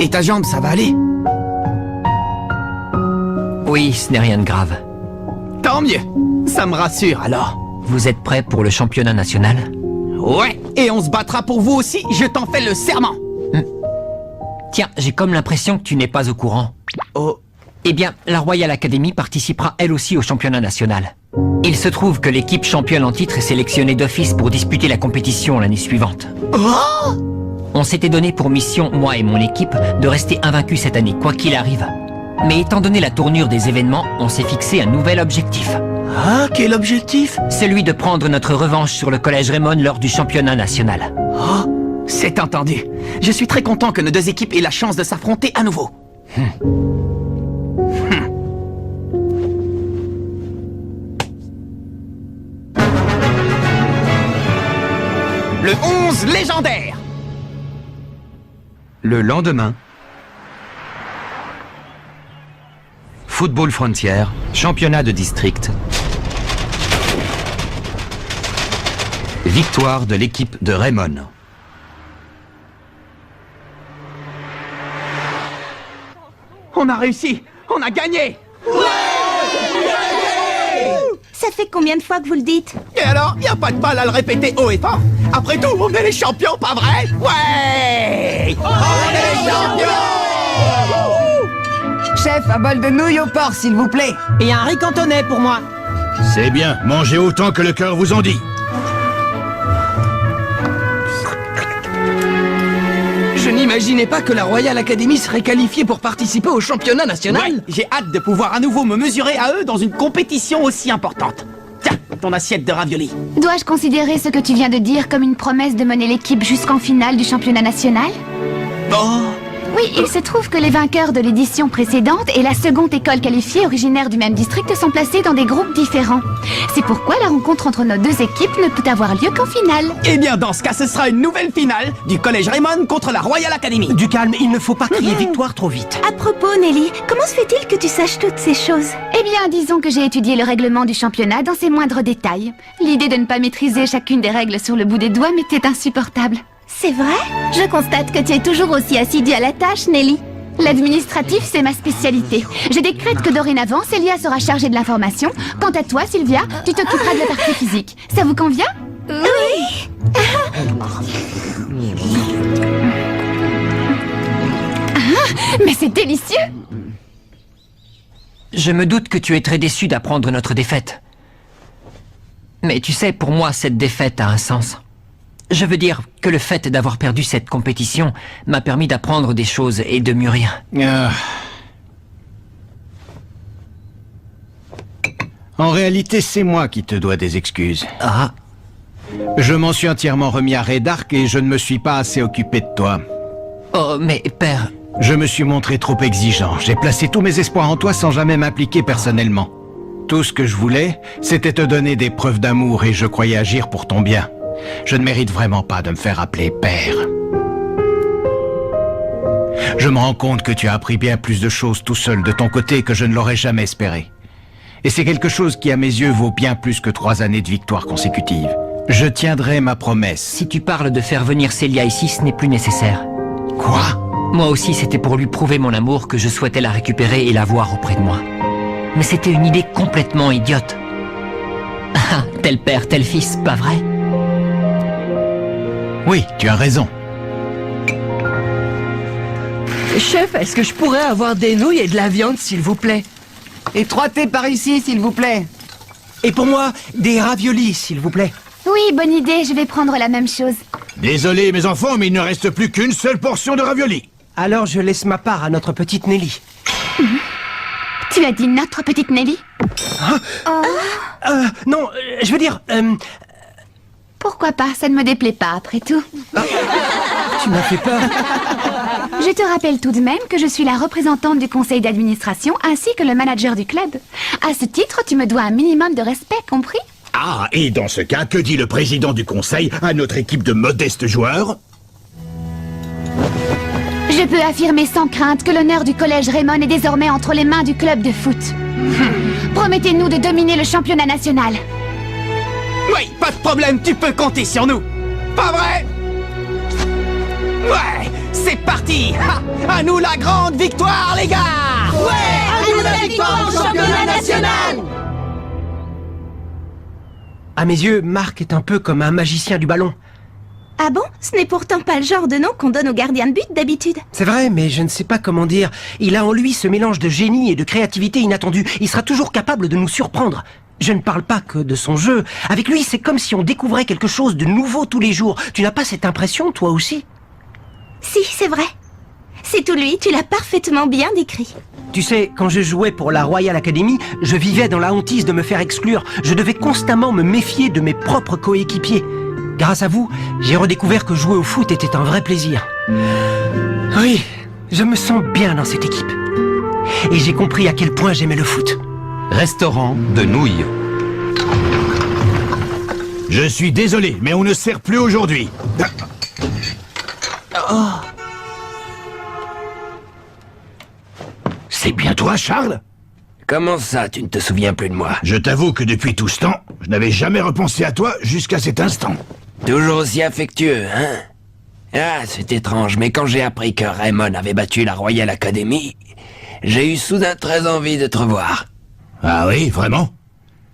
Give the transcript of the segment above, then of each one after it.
Et ta jambe, ça va aller? Oui, ce n'est rien de grave. Tant mieux. Ça me rassure alors. Vous êtes prêts pour le championnat national? Ouais, et on se battra pour vous aussi, je t'en fais le serment. Tiens, j'ai comme l'impression que tu n'es pas au courant. Oh. Eh bien, la Royal Academy participera elle aussi au championnat national. Il se trouve que l'équipe championne en titre est sélectionnée d'office pour disputer la compétition l'année suivante. Oh! On s'était donné pour mission, moi et mon équipe, de rester invaincus cette année, quoi qu'il arrive. Mais étant donné la tournure des événements, on s'est fixé un nouvel objectif. Ah, quel objectif? Celui de prendre notre revanche sur le collège Raymond lors du championnat national. Oh, c'est entendu. Je suis très content que nos deux équipes aient la chance de s'affronter à nouveau. Le 11 légendaire. Le lendemain, Football Frontier, championnat de district. Victoire de l'équipe de Raymond. On a réussi. On a gagné. Ça fait combien de fois que vous le dites? Et alors, y a pas de mal à le répéter haut et fort. Après tout, on est les champions, pas vrai? Ouais! On est les champions! Chef, un bol de nouilles au porc, s'il vous plaît. Et un riz cantonais pour moi. C'est bien, mangez autant que le cœur vous en dit. Je n'imaginais pas que la Royal Academy serait qualifiée pour participer au championnat national. Ouais, j'ai hâte de pouvoir à nouveau me mesurer à eux dans une compétition aussi importante. Tiens, ton assiette de raviolis. Dois-je considérer ce que tu viens de dire comme une promesse de mener l'équipe jusqu'en finale du championnat national? Oh! Oui, il se trouve que les vainqueurs de l'édition précédente et la seconde école qualifiée originaire du même district sont placés dans des groupes différents. C'est pourquoi la rencontre entre nos deux équipes ne peut avoir lieu qu'en finale. Eh bien, dans ce cas, ce sera une nouvelle finale du Collège Raymond contre la Royal Academy. Du calme, il ne faut pas crier victoire trop vite. À propos, Nelly, comment se fait-il que tu saches toutes ces choses? Eh bien, disons que j'ai étudié le règlement du championnat dans ses moindres détails. L'idée de ne pas maîtriser chacune des règles sur le bout des doigts m'était insupportable. C'est vrai? Je constate que tu es toujours aussi assidue à la tâche, Nelly. L'administratif, c'est ma spécialité. Je décrète que dorénavant, Célia sera chargée de l'information. Quant à toi, Sylvia, tu t'occuperas de la partie physique. Ça vous convient? Oui. Mais c'est délicieux! Je me doute que tu es très déçu d'apprendre notre défaite. Mais tu sais, pour moi, cette défaite a un sens. Je veux dire que le fait d'avoir perdu cette compétition m'a permis d'apprendre des choses et de mûrir. En réalité, c'est moi qui te dois des excuses. Ah, Je m'en suis entièrement remis à Redark et je ne me suis pas assez occupé de toi. oh, mais père... Je me suis montré trop exigeant. J'ai placé tous mes espoirs en toi sans jamais m'impliquer personnellement. Tout ce que je voulais, c'était te donner des preuves d'amour et je croyais agir pour ton bien. Je ne mérite vraiment pas de me faire appeler père. Je me rends compte que tu as appris bien plus de choses tout seul de ton côté que je ne l'aurais jamais espéré. Et c'est quelque chose qui, à mes yeux, vaut bien plus que 3 années de victoire consécutives. Je tiendrai ma promesse. Si tu parles de faire venir Célia ici, ce n'est plus nécessaire. Quoi? Moi aussi, c'était pour lui prouver mon amour que je souhaitais la récupérer et la voir auprès de moi. Mais c'était une idée complètement idiote. Ah, tel père, tel fils, pas vrai? Oui, tu as raison. Chef, est-ce que je pourrais avoir des nouilles et de la viande, s'il vous plaît? Et 3 thés par ici, s'il vous plaît. Et pour moi, des raviolis, s'il vous plaît. Oui, bonne idée, je vais prendre la même chose. Désolé, mes enfants, mais il ne reste plus qu'une seule portion de raviolis. Alors je laisse ma part à notre petite Nelly. Tu as dit notre petite Nelly? Non, je veux dire... Pourquoi pas, ça ne me déplaît pas après tout. Tu m'as fait peur. Je te rappelle tout de même que je suis la représentante du conseil d'administration ainsi que le manager du club. À ce titre, tu me dois un minimum de respect, compris? Ah, et dans ce cas, que dit le président du conseil à notre équipe de modestes joueurs? Je peux affirmer sans crainte que l'honneur du collège Raymond est désormais entre les mains du club de foot. Promettez-nous de dominer le championnat national. Oui, pas de problème, tu peux compter sur nous. Pas vrai? Ouais, c'est parti. À nous la grande victoire, les gars. À nous la victoire au championnat national. À mes yeux, Marc est un peu comme un magicien du ballon. Ah bon? Ce n'est pourtant pas le genre de nom qu'on donne aux gardiens de but d'habitude. C'est vrai, mais je ne sais pas comment dire. Il a en lui ce mélange de génie et de créativité inattendue. Il sera toujours capable de nous surprendre. Je ne parle pas que de son jeu. Avec lui, c'est comme si on découvrait quelque chose de nouveau tous les jours. Tu n'as pas cette impression, toi aussi? Si, c'est vrai. C'est tout lui, tu l'as parfaitement bien décrit. Tu sais, quand je jouais pour la Royal Academy, je vivais dans la hantise de me faire exclure. Je devais constamment me méfier de mes propres coéquipiers. Grâce à vous, j'ai redécouvert que jouer au foot était un vrai plaisir. Oui, je me sens bien dans cette équipe. Et j'ai compris à quel point j'aimais le foot. Restaurant de nouilles. Je suis désolé, mais on ne sert plus aujourd'hui. C'est bien toi, Charles? Comment ça, tu ne te souviens plus de moi? Je t'avoue que depuis tout ce temps, je n'avais jamais repensé à toi jusqu'à cet instant. Toujours aussi affectueux, hein? Ah, c'est étrange, mais quand j'ai appris que Raymond avait battu la Royal Academy, j'ai eu soudain très envie de te revoir. Ah oui, vraiment?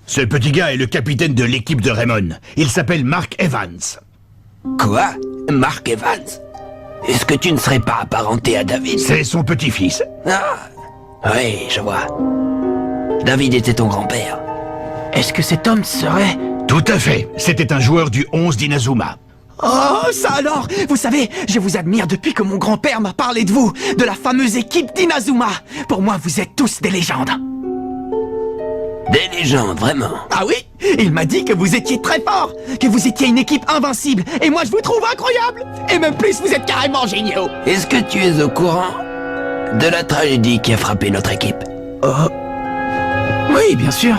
Ce petit gars est le capitaine de l'équipe de Raymond. Il s'appelle Mark Evans. Quoi? Mark Evans? Est-ce que tu ne serais pas apparenté à David? C'est son petit-fils. Ah, oui, je vois. David était ton grand-père. Est-ce que cet homme serait... Tout à fait. C'était un joueur du 11 d'Inazuma. Oh, ça alors! Vous savez, je vous admire depuis que mon grand-père m'a parlé de vous, de la fameuse équipe d'Inazuma. Pour moi, vous êtes tous des légendes. Des légendes, vraiment. Ah oui? Il m'a dit que vous étiez très fort, que vous étiez une équipe invincible, et moi je vous trouve incroyable. Et même plus, vous êtes carrément géniaux. Est-ce que tu es au courant de la tragédie qui a frappé notre équipe? Oui, bien sûr.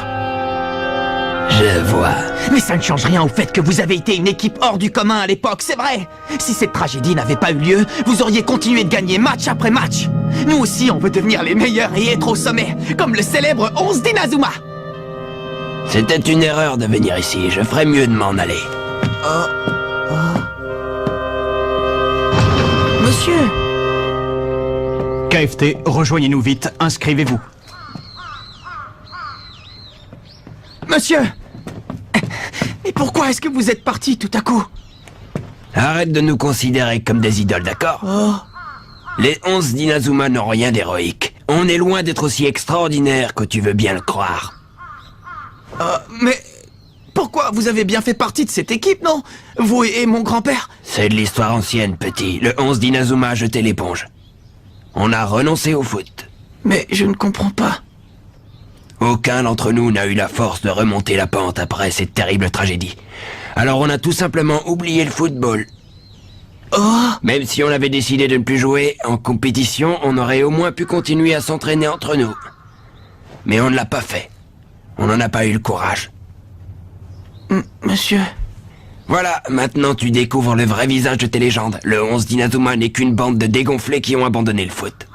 Je vois. Mais ça ne change rien au fait que vous avez été une équipe hors du commun à l'époque, c'est vrai. Si cette tragédie n'avait pas eu lieu, vous auriez continué de gagner match après match. Nous aussi, on veut devenir les meilleurs et être au sommet, comme le célèbre 11 d'Inazuma. C'était une erreur de venir ici, je ferais mieux de m'en aller. Monsieur. KFT, rejoignez-nous vite, inscrivez-vous. Monsieur. Mais pourquoi est-ce que vous êtes parti tout à coup? Arrête de nous considérer comme des idoles, d'accord? Les 11 d'Inazuma n'ont rien d'héroïque. On est loin d'être aussi extraordinaire que tu veux bien le croire. Mais pourquoi? Vous avez bien fait partie de cette équipe, non? Vous et mon grand-père? C'est de l'histoire ancienne, petit. Le 11 d'Inazuma a jeté l'éponge. On a renoncé au foot. Mais je ne comprends pas. Aucun d'entre nous n'a eu la force de remonter la pente après cette terrible tragédie. Alors on a tout simplement oublié le football. Même si on avait décidé de ne plus jouer en compétition, on aurait au moins pu continuer à s'entraîner entre nous. Mais on ne l'a pas fait. On n'en a pas eu le courage. Monsieur... Voilà, maintenant tu découvres le vrai visage de tes légendes. Le 11 d'Inazuma n'est qu'une bande de dégonflés qui ont abandonné le foot.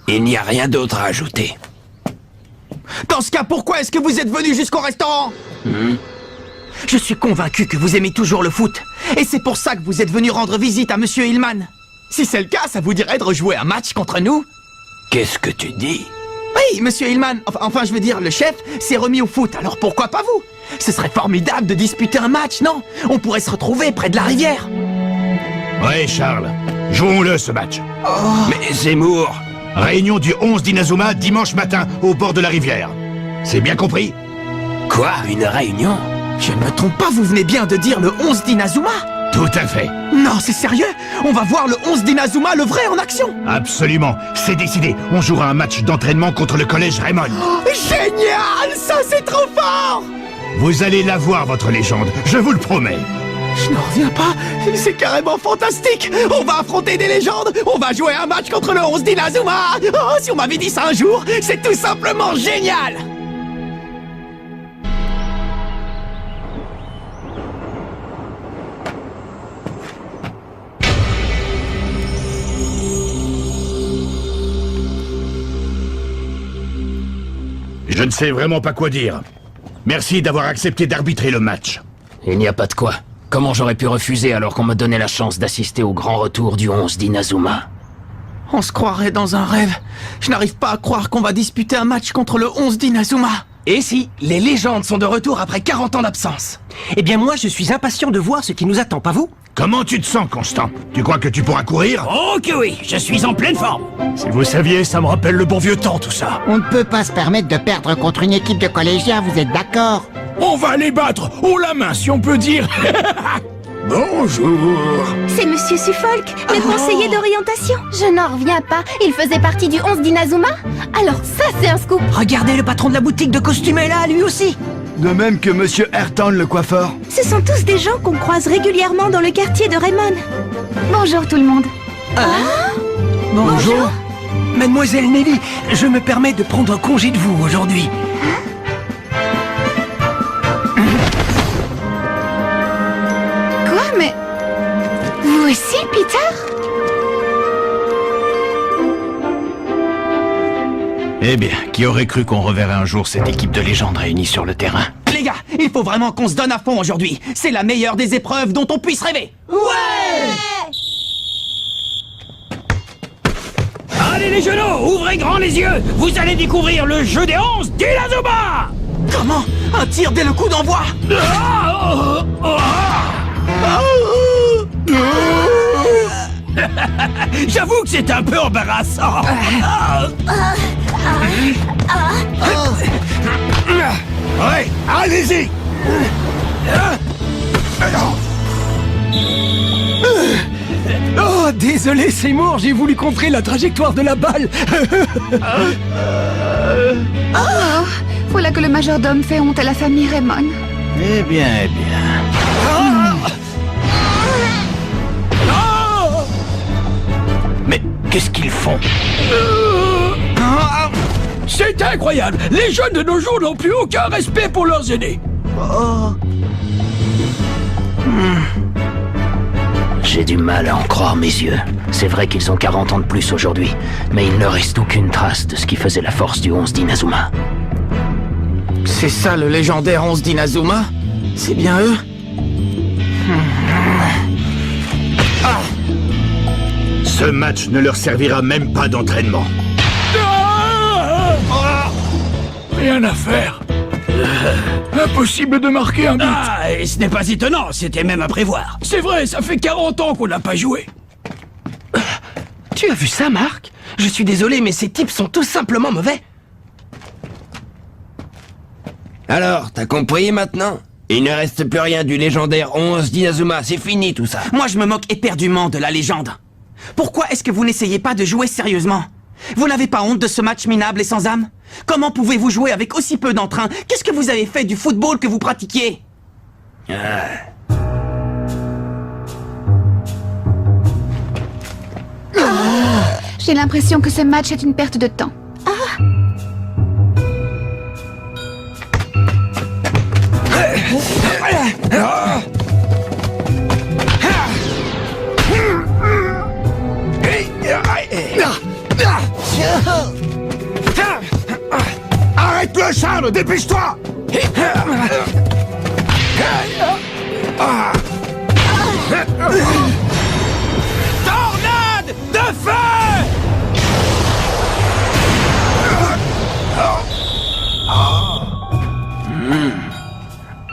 Il n'y a rien d'autre à ajouter. Dans ce cas, pourquoi est-ce que vous êtes venu jusqu'au restaurant? Je suis convaincu que vous aimez toujours le foot. Et c'est pour ça que vous êtes venu rendre visite à Monsieur Hillman. Si c'est le cas, ça vous dirait de rejouer un match contre nous? Qu'est-ce que tu dis? Oui, Monsieur Hillman, enfin je veux dire, le chef s'est remis au foot, alors pourquoi pas vous? Ce serait formidable de disputer un match, non? On pourrait se retrouver près de la rivière. Ouais, Charles. Jouons-le, ce match. Mais Zemmour... Réunion du 11 d'Inazuma dimanche matin au bord de la rivière. C'est bien compris? Quoi? Une réunion? Je ne me trompe pas, vous venez bien de dire le 11 d'Inazuma? Tout à fait. Non, c'est sérieux? On va voir le 11 d'Inazuma, le vrai, en action? Absolument. C'est décidé. On jouera un match d'entraînement contre le collège Raymond. Génial! Ça, c'est trop fort! Vous allez la voir, votre légende. Je vous le promets. Je n'en reviens pas, c'est carrément fantastique. On va affronter des légendes. On va jouer un match contre le 11 d'Inazuma. Oh, si on m'avait dit ça un jour, c'est tout simplement génial. Je ne sais vraiment pas quoi dire. Merci d'avoir accepté d'arbitrer le match. Il n'y a pas de quoi. Comment j'aurais pu refuser alors qu'on me donnait la chance d'assister au grand retour du 11 d'Inazuma? On se croirait dans un rêve. Je n'arrive pas à croire qu'on va disputer un match contre le 11 d'Inazuma. Et si, les légendes sont de retour après 40 ans d'absence. Eh bien moi, je suis impatient de voir ce qui nous attend, pas vous? Comment tu te sens, Constant? Tu crois que tu pourras courir? Oh que oui, je suis en pleine forme. Si vous saviez, ça me rappelle le bon vieux temps tout ça. On ne peut pas se permettre de perdre contre une équipe de collégiens, vous êtes d'accord? On va les battre, haut la main si on peut dire. Bonjour. C'est Monsieur Suffolk, le conseiller d'orientation. Je n'en reviens pas. Il faisait partie du 11 d'Inazuma? Alors ça, c'est un scoop. Regardez, le patron de la boutique de costumes est là, lui aussi. De même que Monsieur Ayrton, le coiffeur. Ce sont tous des gens qu'on croise régulièrement dans le quartier de Raymond. Bonjour tout le monde. Bonjour. Mademoiselle Nelly, je me permets de prendre congé de vous aujourd'hui. Quoi, mais... Vous aussi, Peter? Eh bien, qui aurait cru qu'on reverrait un jour cette équipe de légendes réunie sur le terrain? Les gars, il faut vraiment qu'on se donne à fond aujourd'hui. C'est la meilleure des épreuves dont on puisse rêver. Allez les genoux, ouvrez grand les yeux. Vous allez découvrir le jeu des 11 d'Inazuma. Comment? Un tir dès le coup d'envoi? J'avoue que c'est un peu embarrassant. Ouais, allez-y. Oh, désolé Seymour, j'ai voulu contrer la trajectoire de la balle. Oh, voilà que le majordome fait honte à la famille Raymond. Eh bien, eh bien. Mais qu'est-ce qu'ils font? C'est incroyable. Les jeunes de nos jours n'ont plus aucun respect pour leurs aînés. J'ai du mal à en croire mes yeux. C'est vrai qu'ils ont 40 ans de plus aujourd'hui, mais il ne reste aucune trace de ce qui faisait la force du 11 d'Inazuma. C'est ça le légendaire 11 d'Inazuma? C'est bien eux? Ce match ne leur servira même pas d'entraînement. Rien à faire. Impossible de marquer un but. Ah, et ce n'est pas étonnant, c'était même à prévoir. C'est vrai, ça fait 40 ans qu'on n'a pas joué. Tu as vu ça, Marc? Je suis désolé, mais ces types sont tout simplement mauvais. Alors, t'as compris maintenant? Il ne reste plus rien du légendaire 11 d'Inazuma, c'est fini tout ça. Moi, je me moque éperdument de la légende. Pourquoi est-ce que vous n'essayez pas de jouer sérieusement? Vous n'avez pas honte de ce match minable et sans âme? Comment pouvez-vous jouer avec aussi peu d'entrain? Qu'est-ce que vous avez fait du football que vous pratiquiez? J'ai l'impression que ce match est une perte de temps. Arrête-le, Charles, dépêche-toi. Tornade de feu.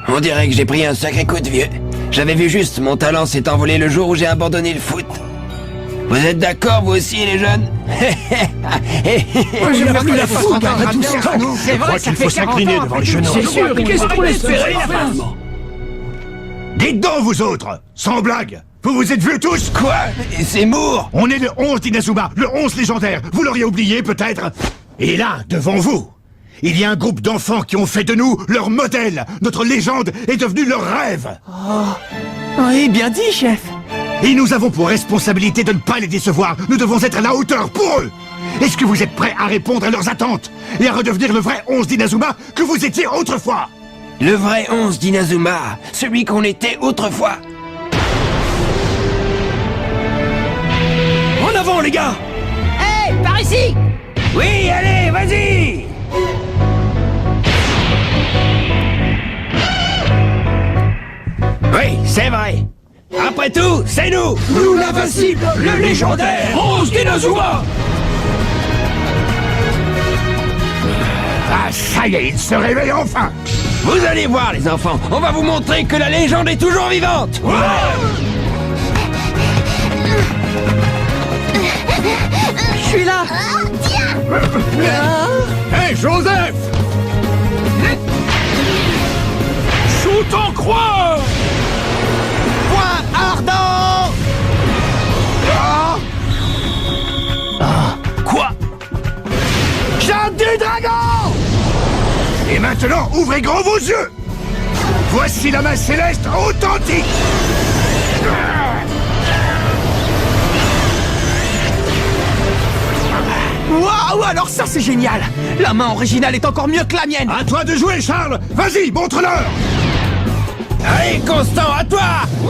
On dirait que j'ai pris un sacré coup de vieux. J'avais vu juste mon talent s'est envolé le jour où j'ai abandonné le foot. Vous êtes d'accord, vous aussi, les jeunes? J'ai plus la fougue après tout ça. C'est vrai, ça qu'il fait faut s'incliner 40 ans devant après les jeunes. tout C'est ça. sûr, qu'est-ce qu'on espérait finalement? Dites donc, vous autres, sans blague, vous vous êtes vus tous? Quoi? C'est Moore! On est le 11 d'Inazuma, le 11 légendaire. Vous l'auriez oublié, peut-être? Et là, devant vous, il y a un groupe d'enfants qui ont fait de nous leur modèle. Notre légende est devenue leur rêve. Oui, bien dit, chef. Et nous avons pour responsabilité de ne pas les décevoir. Nous devons être à la hauteur pour eux. Est-ce que vous êtes prêts à répondre à leurs attentes et à redevenir le vrai 11 d'Inazuma que vous étiez autrefois? Le vrai 11 d'Inazuma, celui qu'on était autrefois. En avant, les gars! Hey, par ici! Oui, allez, vas-y! Oui, c'est vrai. Après tout, c'est nous. Nous l'invincible, le légendaire 11 Dinosaures. Ah, ça y est, il se réveille enfin. Vous allez voir, les enfants. On va vous montrer que la légende est toujours vivante. Je suis là. Hé, Joseph! Shoot en croix! Point ardent. Quoi? Chante du dragon. Et maintenant, ouvrez grand vos yeux. Voici la main céleste authentique. Waouh, alors ça c'est génial. La main originale est encore mieux que la mienne. À toi de jouer, Charles. Vas-y, montre-leur. Allez, Constant, à toi. Oui.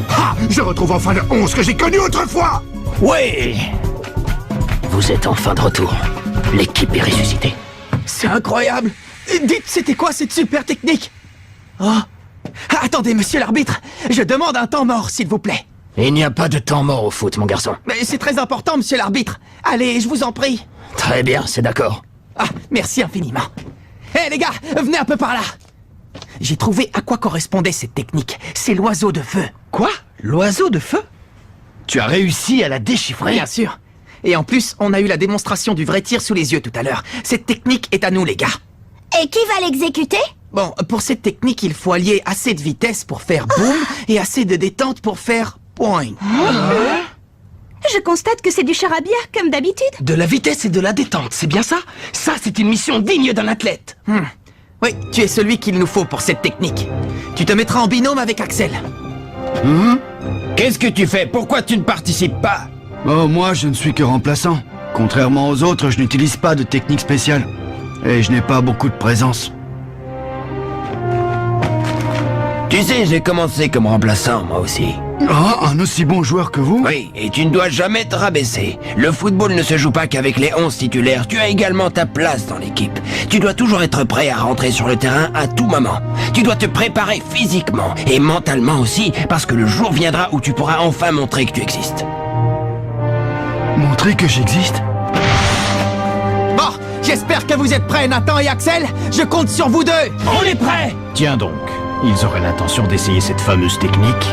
Ah, je retrouve enfin le 11 que j'ai connu autrefois. Oui! Vous êtes enfin de retour. L'équipe est ressuscitée. C'est incroyable. Dites, c'était quoi cette super technique? Oh. Attendez, monsieur l'arbitre. Je demande un temps mort, s'il vous plaît. Il n'y a pas de temps mort au foot, mon garçon. Mais c'est très important, monsieur l'arbitre. Allez, je vous en prie. Très bien, c'est d'accord. Ah, merci infiniment. Hé, les gars, venez un peu par là. J'ai trouvé à quoi correspondait cette technique. C'est l'oiseau de feu. Quoi? L'oiseau de feu? Tu as réussi à la déchiffrer? Bien sûr. Et en plus, on a eu la démonstration du vrai tir sous les yeux tout à l'heure. Cette technique est à nous, les gars. Et qui va l'exécuter? Bon, pour cette technique, il faut allier assez de vitesse pour faire boum et assez de détente pour faire point. Je constate que c'est du charabia, comme d'habitude. De la vitesse et de la détente, c'est bien ça? Ça, c'est une mission digne d'un athlète. Oui, tu es celui qu'il nous faut pour cette technique. Tu te mettras en binôme avec Axel. Qu'est-ce que tu fais? Pourquoi tu ne participes pas? Oh, moi, je ne suis que remplaçant. Contrairement aux autres, je n'utilise pas de technique spéciale. Et je n'ai pas beaucoup de présence. Tu sais, j'ai commencé comme remplaçant, moi aussi. Ah, un aussi bon joueur que vous? Oui, et tu ne dois jamais te rabaisser. Le football ne se joue pas qu'avec les 11 titulaires. Tu as également ta place dans l'équipe. Tu dois toujours être prêt à rentrer sur le terrain à tout moment. Tu dois te préparer physiquement et mentalement aussi, parce que le jour viendra où tu pourras enfin montrer que tu existes. Montrer que j'existe? Bon, j'espère que vous êtes prêts, Nathan et Axel. Je compte sur vous deux. On est prêts! Tiens donc, ils auraient l'intention d'essayer cette fameuse technique.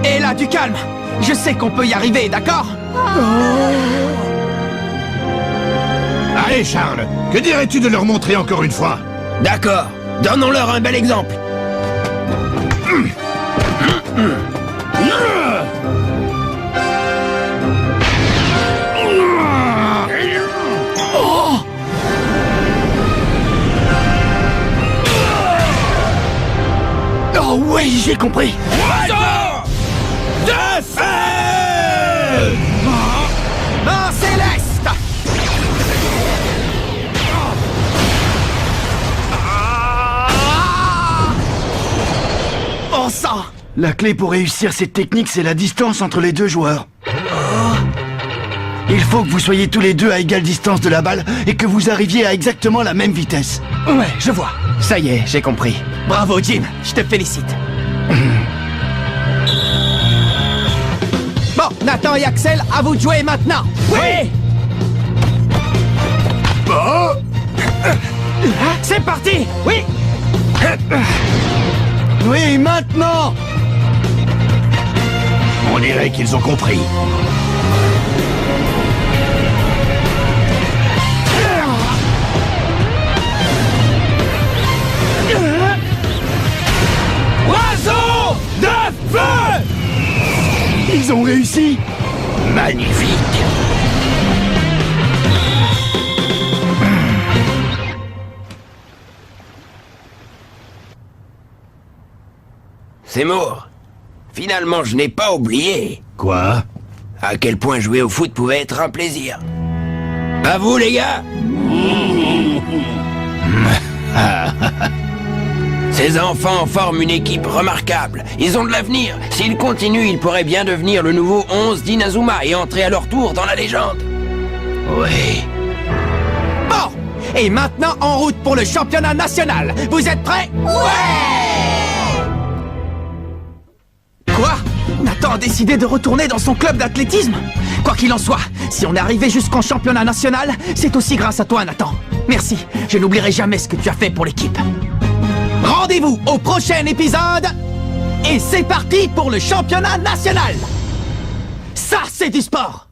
Et là, du calme. Je sais qu'on peut y arriver, d'accord? Allez, Charles, que dirais-tu de leur montrer encore une fois? D'accord, donnons-leur un bel exemple. Oh oui, j'ai compris. Oiseau de feu! Main céleste. Oh ça. La clé pour réussir cette technique, c'est la distance entre les deux joueurs. Il faut que vous soyez tous les deux à égale distance de la balle et que vous arriviez à exactement la même vitesse. Ouais, je vois. Ça y est, j'ai compris. Bravo, Jim. Je te félicite. Bon, Nathan et Axel, à vous de jouer maintenant. Oui! C'est parti. Oui. Oui, maintenant! On dirait qu'ils ont compris. Oiseau de feu! Ils ont réussi! Magnifique! Seymour, finalement je n'ai pas oublié Quoi? à quel point jouer au foot pouvait être un plaisir. À vous, les gars. Ces enfants forment une équipe remarquable. Ils ont de l'avenir. S'ils continuent, ils pourraient bien devenir le nouveau 11 d'Inazuma et entrer à leur tour dans la légende. Oui. Bon, et maintenant en route pour le championnat national. Vous êtes prêts? Ouais! Quoi? Nathan a décidé de retourner dans son club d'athlétisme? Quoi qu'il en soit, si on est arrivé jusqu'en championnat national, c'est aussi grâce à toi, Nathan. Merci, je n'oublierai jamais ce que tu as fait pour l'équipe. Rendez-vous au prochain épisode. Et c'est parti pour le championnat national. Ça, c'est du sport.